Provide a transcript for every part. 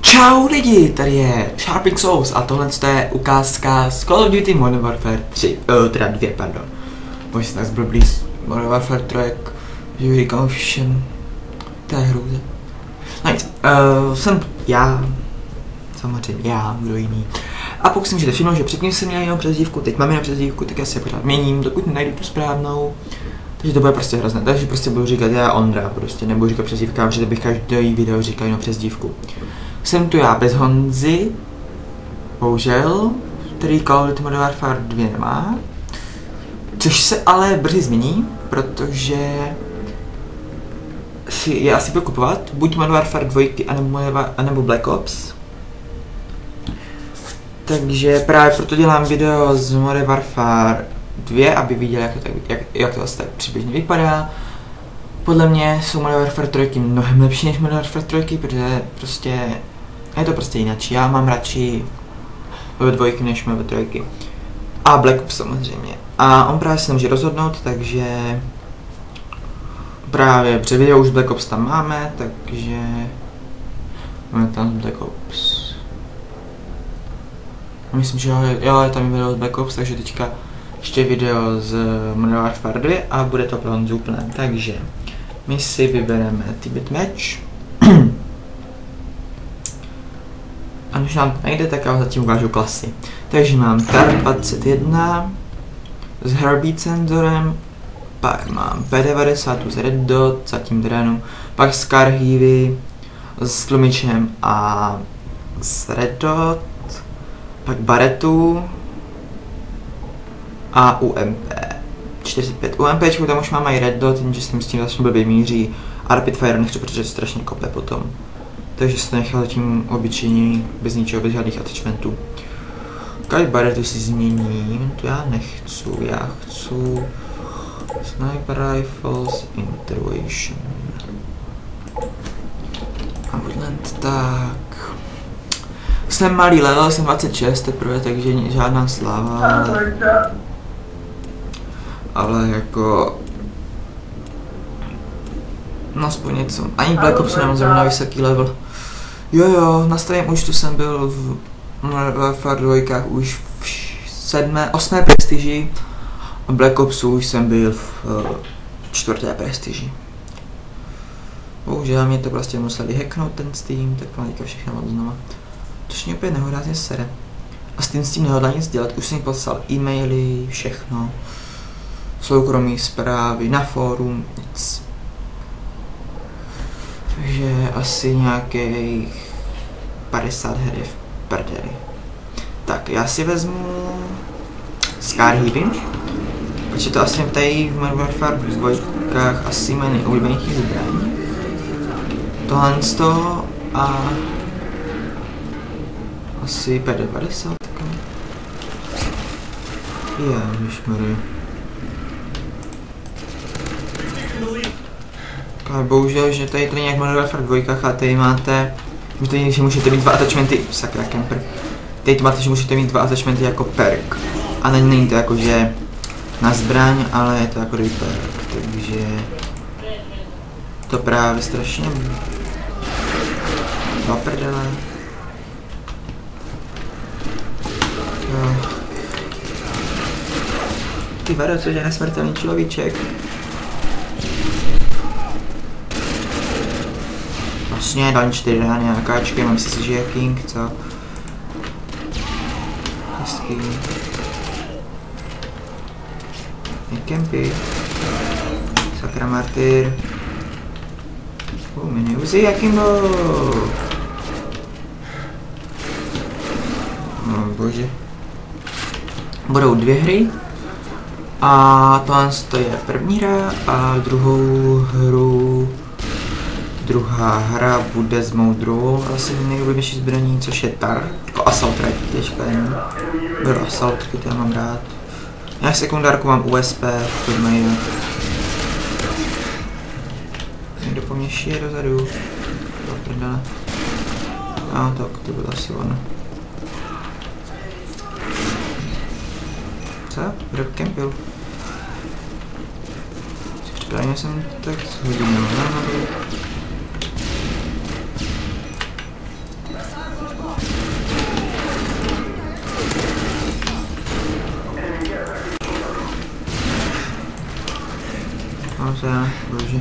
Čau lidi, tady je Sharping Souls a tohle je ukázka z Call of Duty Modern Warfare 3, teda 2, pardon. Možná se tak zblblí Modern Warfare 3, že říkám všem, to je hrůze. No nic, jsem já, samozřejmě já, kdo jiný. A pokud si můžete všimnout, že předtím jsem měl jenom přezdívku, teď mám jenom přezdívku, tak já si je pořád měním, dokud nenajdu tu správnou. Takže to bude prostě hrozné, takže prostě budu říkat já Ondra, prostě nebudu říkat přezdívka, protože bych každý video říkal jenom přezdívku. Jsem tu já bez Honzy, bohužel, který Call of Duty Modern Warfare 2 nemá, což se ale brzy změní, protože já si budu kupovat buď Modern Warfare 2 anebo Black Ops. Takže právě proto dělám video z Modern Warfare 2, aby viděl, jak to vlastně přibližně vypadá. Podle mě jsou Modern Warfare 3 mnohem lepší než Modern Warfare 3, protože prostě je to prostě jinak. Já mám radši ve 2 než ve 3. A Black Ops samozřejmě. A on právě se nemůže rozhodnout, takže právě před video už Black Ops tam máme, takže máme tam Black Ops. Myslím, že jo, je tam video z Black Ops, takže teďka ještě video z Modern Warfare 2 a bude to bronze úplné. Takže my si vybereme Tibet Match. A když nám to nejde, tak já zatím ukážu klasy. Takže mám TAR 21 s Heartbeat senzorem, pak mám P90 s Red Dot, zatím dránu, pak Scar Heavy s tlumičem a s Red Dot, pak Barrettu a UMP 45. UMPčku tam už mám i Red Dot, jenže jsem s tím začnu blbě míří a Rapid Fire nechci, protože strašně kope potom. Takže jsem to nechal zatím obyčejný, bez ničeho, bez žádných attachmentů. Barrettu si změním, to já nechci, já chci Sniper Rifles Intervention. A Woodland, tak. Jsem malý level, jsem 26 teprve, takže žádná sláva, ale jako no aspoň něco. Ani Black Ops nemám zrovna vysoký level. Jo, na starém účtu jsem byl v Warfare 2 už v 8. prestiži a Black Opsu už jsem byl v 4. prestiži. Bohužel mě to prostě museli hacknout ten Steam, tak mám teďka všechno od znova. Což mě opět nehorázně sere. A Steam s tím nehodlá nic dělat, už jsem jim poslal e-maily, všechno. Soukromí zprávy, na fórum, nic. Takže asi nějakých 50 hry v prdeli. Tak, já si vezmu Scar Heavy, protože to asi tady v Modern Warfare 2 asi moje nejoblíbenější zbraň. Tohle z toho a asi P90. Ježišmarja. Ale bohužel, že tady to není jak Modern Warfare 2, a tady máte, že můžete mít 2 attachmenty, sakra camper. Tady máte, že můžete mít 2 attachmenty jako perk. A není to jako, že na zbraň, ale je to jako perk, takže to právě strašně do prdele. Ty vado, což je nesmrtelný človíček. Vlastně dal 4 rány na káčky, mám si že je King, co? Hezký. Je Kempy. Sakra Martyr. Mini Uzi, Jakimbo. No bože. Budou 2 hry. A tohle je první hra a druhá hra bude s mou druhou asi nejoblíbenější zbraní, což je TAR, jako Assault Rifle, byl Assault, který já mám rád. Já sekundárku mám USP, to mají. Někdo po mně šije dozadu, do prdele. A tak, to bylo asi ono. Co? Kdo kempil? Připravně jsem tak hodinu. teda, bože.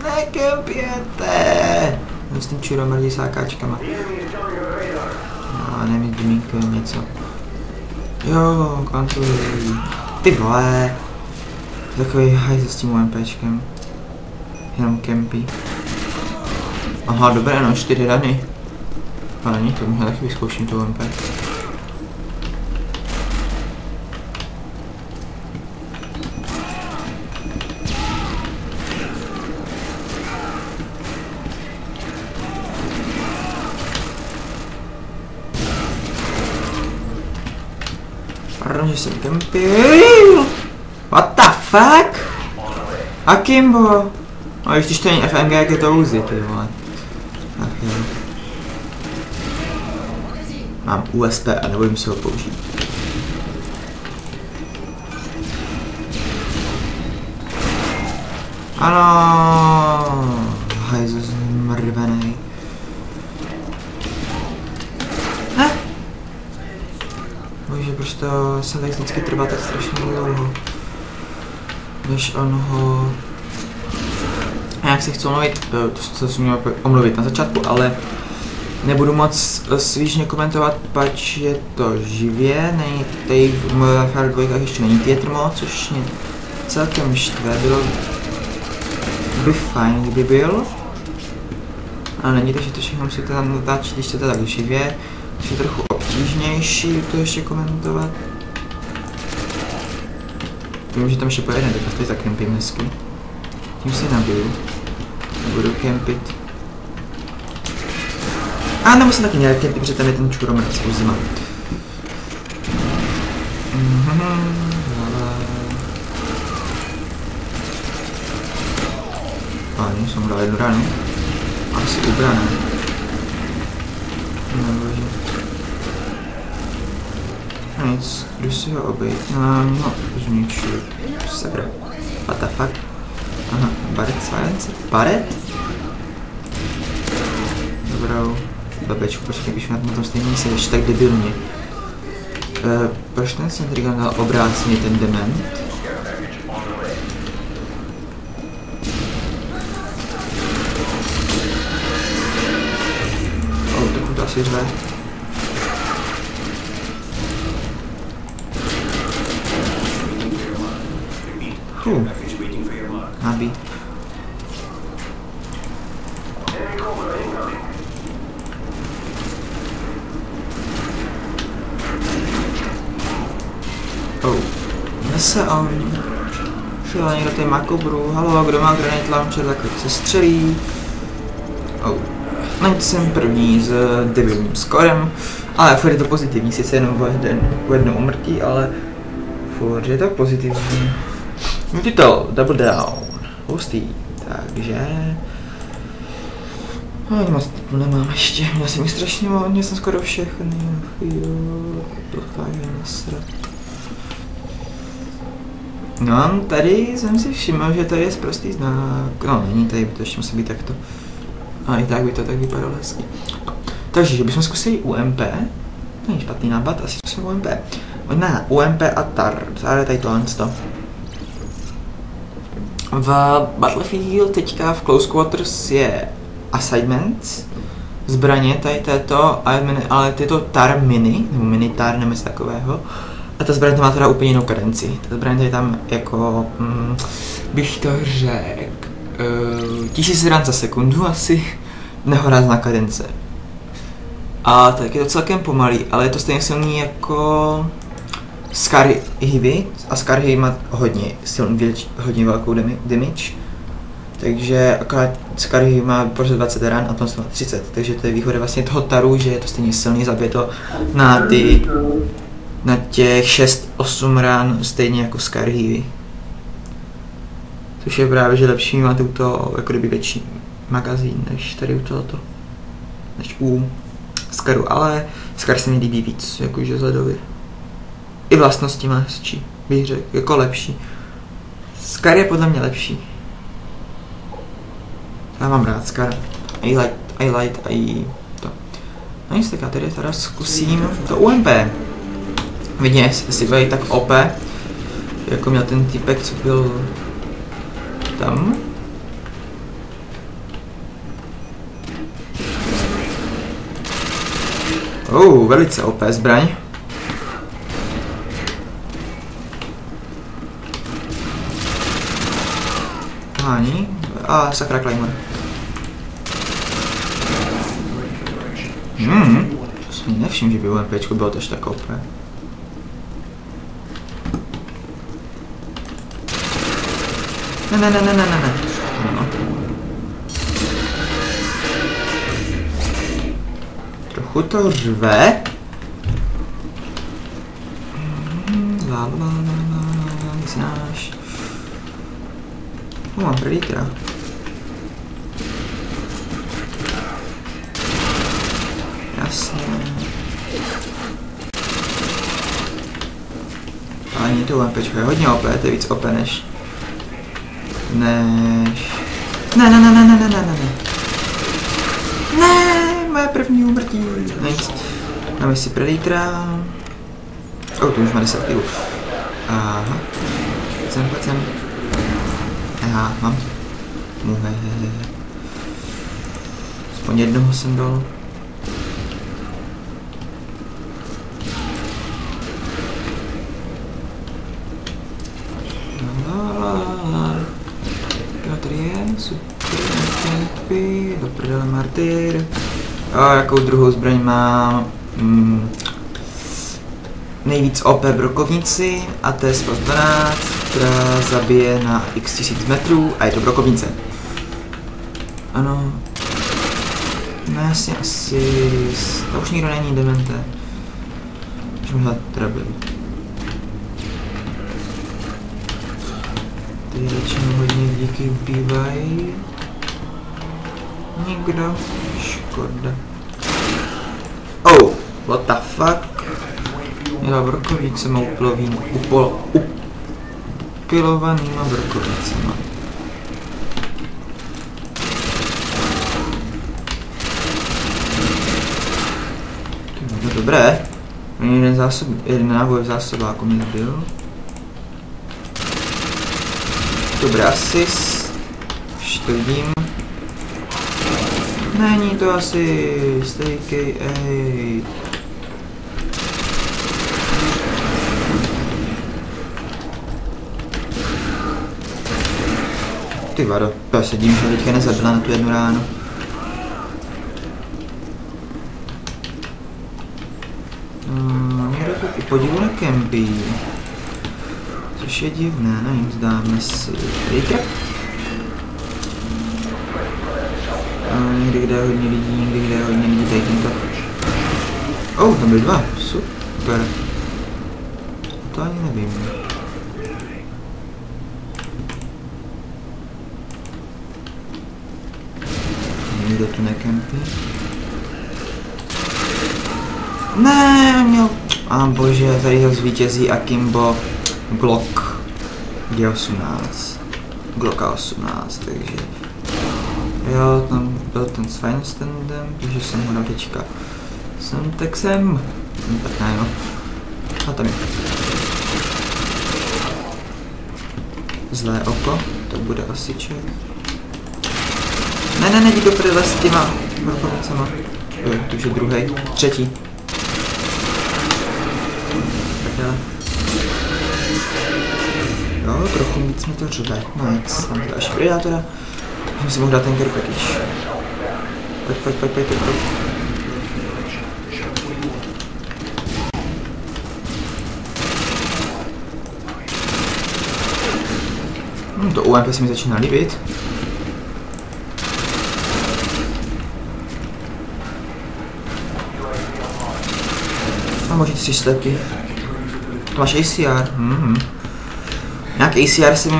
Nekempěte! S tím čurou mrdí sákáčkama. No, nevím, Dmínko, něco. Jo, kontroluj. Ty vole. Takový hajzl s tím UMPčkem. Jenom kempí. Aha, dobré, no, 4 rany. A není to, možná taky vyzkouším to UMP. Pardon, že jsem kempil. What the fuck? Akimbo? No ještě to není FMG, jak je to Uzi, ty vole. Tak jo. Mám USP a nebudím si ho použít. Ano, hajzo zmrvenej. Bože, proč to se tak vždycky trvá tak strašně dlouho, než on ho... Jak se chci omluvit, to jsem měl omluvit na začátku, ale nebudu moc svížně komentovat, pač je to živě, není tady v Modern 2 ještě není Pietrmo, což mě celkem štve, bylo by fajn, kdyby byl. A není to, že to všechno musíte tam natáčet, když jste to tak živě, což je trochu obtížnější to ještě komentovat. Vím, že tam ještě pojede, tak tady zakempím hezky. Tím si nabiju. Budu kempit. A nemusím taky nějak kempit, protože tam je ten čuromrc už zima. A oni jsem dal jednu ránu. Asi ubrané. Nebože. Nic, jdu si ho obejít. No, zničuji. Sakra. What the fuck? Aha, Barret Silence? Barret? Dobrou. Babečku, počkej, když na tom stejně místě, ještě tak debilně. Proč ten Centrigon dal obráceně ten dement? Trochu to asi řve. Nabí. Zase on. Šel někdo tady má kobru. Halo, kdo má granite launcher, tak se střelí. Jsem první s debilním skorem, ale furt je to pozitivní, sice jenom o jedno umrtí, ale furt je to pozitivní. Titul, double down, hustý, takže... No, moc titul nemám ještě, měl jsem jich strašně moc, měl jsem skoro všechny, jo, to cháže nasrat. No, tady jsem si všiml, že tady je prostý znak, no není tady, by to ještě musí být takto. A i tak by to tak vypadalo hezky. No, takže, že bychom zkusili UMP, to není špatný nápad, asi zkusíme UMP. Možná UMP a TAR, ale tady tohle to. V Battlefield teďka v Close Quarters je assignment, zbraně tady této, ale tyto TAR mini, nebo mini TAR, nebo něco takového. A ta zbraň má teda úplně jinou kadenci. Ta zbraň tady tam jako, bych to řekl, 1000 ran za sekundu asi, nehorázná kadence. A tak je to celkem pomalý, ale je to stejně silný jako Scar-Heavy a Scar-Heavy má hodně velkou damage. Takže akorát Scar-Heavy má pořád 20 ran a tom má 30, takže to je výhoda vlastně toho taru, že je to stejně silný, zabije to na těch 6-8 ran stejně jako Scar-Heavy. Což je právě, že lepší máte u toho jako kdyby větší magazín než tady u tohoto. Než u Scaru, ale Scar se mi líbí víc, jakože vzhledově. I vlastnosti má hezčí, bych řekl, jako lepší. Scar je podle mě lepší. Já mám rád Scar. I like to. No nic, tak já tady teda zkusím to UMP. Vidím, jestli bude tak OP, jako měl ten týpek, co byl tam. Velice OP zbraň. Hání. A sakra Claymore. To jsem mi nevšiml, že by UMPčko bylo tož tak OP. Ne. No. Trochu to řve. Znáš. Mám Predatora. Jasně. Ale není to UMPčko, je hodně OP, to je víc OP než... Ne, moje první úmrtí. Nic. Máme si Predatora. To už má 10 kg. Aha. Pojď sem. Aha, mám. Aspoň jednoho jsem dal. Tady je, super, tempy, do prdele martyr. A jakou druhou zbraň mám? Nejvíc OP brokovnici a to je 112, která zabije na x 1000 metrů a je to brokovnice. Ano. No jasně, asi... To už nikdo není demente. Můžeme hledat trouble. Tady většinou hodně díky ubývají. Nikdo. Škoda. What the fuck? Měla brokovnicema upilovanýma brokovnicema. No dobré. Jeden náboj v zásobáku mi zbyl. Dobrý asist. Už to vidím. Není to asi stejkej, ej. Ty vado, to se dím, že teďka nezabila na tu jednu ránu. Někdo to i podivu nekempí. Což je divné, nevím, zdáme si... Dejte? Někdy kde je hodně lidí, někdy kde je hodně lidí, tady tento. Tam byly dva, super. To ani nevím. Nikdo tu nekempí. Ne, měl... bože, tady ho zvítězí Akimbo Glock G18. Glocka 18, takže... Jo, tam byl ten s Feinstandem, takže jsem ho dal teďka sem, tak sem. Tak ne, no. A tam je. Zlé oko, to bude asi ček. Ne, jdi do prdele s těma brokovnicema. Jo, to už je druhý, třetí. Prdele. Jo, trochu víc mi to řve. No nic, tam je další Predatora. Můžeme si mohl dát ten care package. Pojď. To UMP se mi začíná líbit. A možná si slepý. To máš ACR. Nějak ACR se mi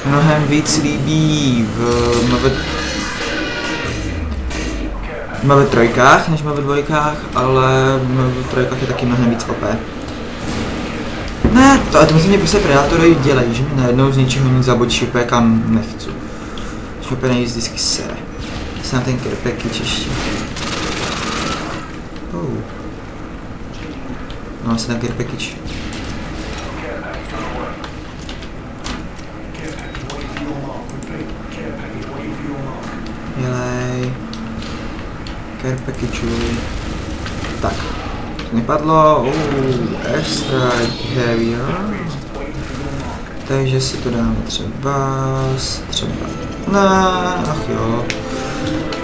mnohem víc líbí v MV3 než v MV2, ale v MV3 je taky mnohem víc OP. Ne, to myslím, že prostě Predatory dělají, že mi najednou z ničeho nic zabočí úplně kam nechci. Že úplně nejvíc vždycky sere. Se na ten kerpeky čeště. No, asi ten kerpekyč. Jelej. Kerpekyčuj. Tak. Nepadlo. Airstrike heavier. Takže si to dáme třeba. Ne, ach jo.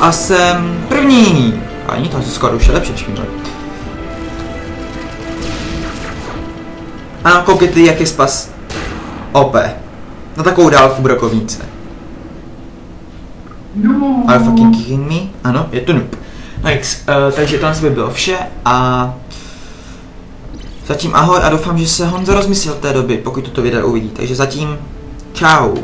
A jsem první. A ani tam se skoro už je lepší než minulý. A koukejte, jak je spas OP. Na takovou dálku brokovnice. No. Are you fucking kidding me? Ano, je to noob. Nice, takže to by bylo vše a zatím ahoj a doufám, že se Honza rozmyslel té doby, pokud toto video uvidí. Takže zatím čau.